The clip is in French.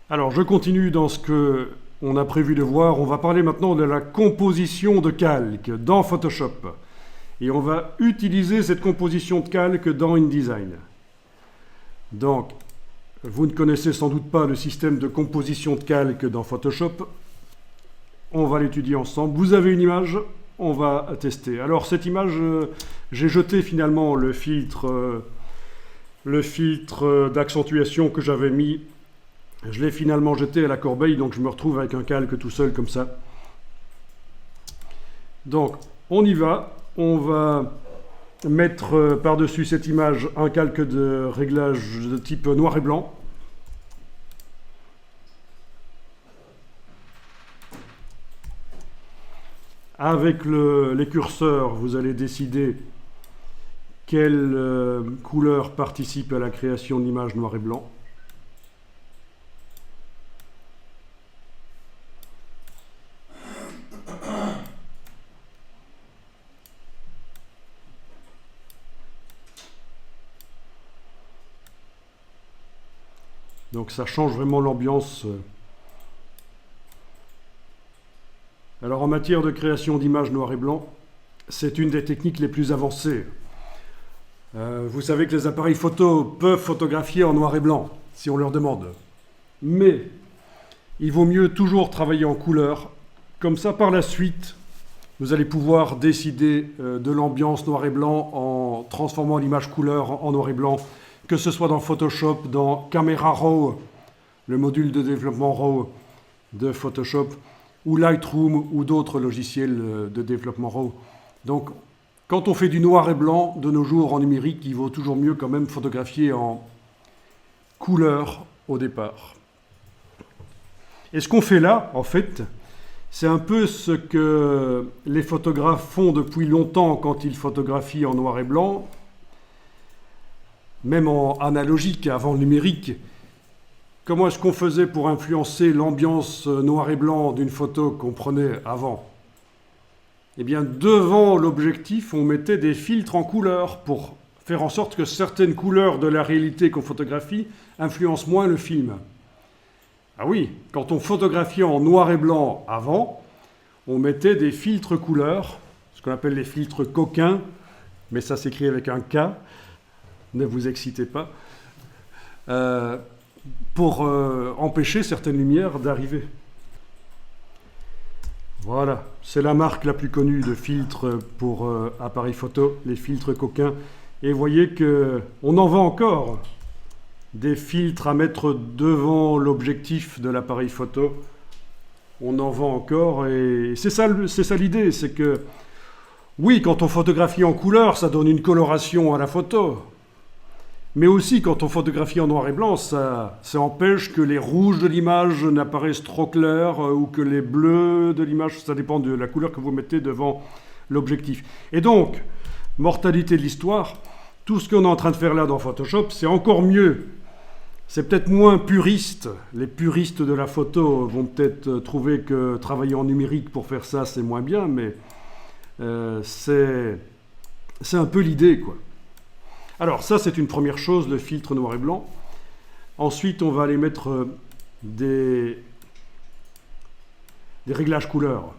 Alors, je continue dans ce que on a prévu de voir. On va parler maintenant de la composition de calque dans Photoshop. Et on va utiliser cette composition de calque dans InDesign. Donc, vous ne connaissez sans doute pas le système de composition de calque dans Photoshop. On va l'étudier ensemble. Vous avez une image, on va tester. Alors, cette image, j'ai jeté finalement le filtre d'accentuation que j'avais mis. Je l'ai finalement jeté à la corbeille, donc je me retrouve avec un calque tout seul comme ça. Donc, on y va. On va mettre par-dessus cette image un calque de réglage de type noir et blanc. Avec les curseurs, vous allez décider quelle couleur participe à la création de l'image noir et blanc. Donc ça change vraiment l'ambiance. Alors en matière de création d'images noir et blanc, c'est une des techniques les plus avancées. Vous savez que les appareils photo peuvent photographier en noir et blanc, si on leur demande. Mais il vaut mieux toujours travailler en couleur. Comme ça, par la suite, vous allez pouvoir décider de l'ambiance noir et blanc en transformant l'image couleur en noir et blanc, que ce soit dans Photoshop, dans Camera Raw, le module de développement RAW de Photoshop, ou Lightroom, ou d'autres logiciels de développement RAW. Donc, quand on fait du noir et blanc, de nos jours en numérique, il vaut toujours mieux quand même photographier en couleur au départ. Et ce qu'on fait là, en fait, c'est un peu ce que les photographes font depuis longtemps quand ils photographient en noir et blanc, même en analogique, avant le numérique. Comment est-ce qu'on faisait pour influencer l'ambiance noir et blanc d'une photo qu'on prenait avant? Eh bien, devant l'objectif, on mettait des filtres en couleur pour faire en sorte que certaines couleurs de la réalité qu'on photographie influencent moins le film. Ah oui, quand on photographiait en noir et blanc avant, on mettait des filtres couleurs, ce qu'on appelle les filtres coquins, mais ça s'écrit avec un K, ne vous excitez pas, pour empêcher certaines lumières d'arriver. Voilà, c'est la marque la plus connue de filtres pour appareils photo, les filtres coquins. Et vous voyez qu'on en vend encore des filtres à mettre devant l'objectif de l'appareil photo. On en vend encore et c'est ça l'idée, c'est que oui, quand on photographie en couleur, ça donne une coloration à la photo. Mais aussi, quand on photographie en noir et blanc, ça empêche que les rouges de l'image n'apparaissent trop clairs ou que les bleus de l'image, ça dépend de la couleur que vous mettez devant l'objectif. Et donc, mortalité de l'histoire, tout ce qu'on est en train de faire là dans Photoshop, c'est encore mieux. C'est peut-être moins puriste. Les puristes de la photo vont peut-être trouver que travailler en numérique pour faire ça, c'est moins bien, mais c'est un peu l'idée, quoi. Alors ça, c'est une première chose, le filtre noir et blanc. Ensuite, on va aller mettre des réglages couleurs.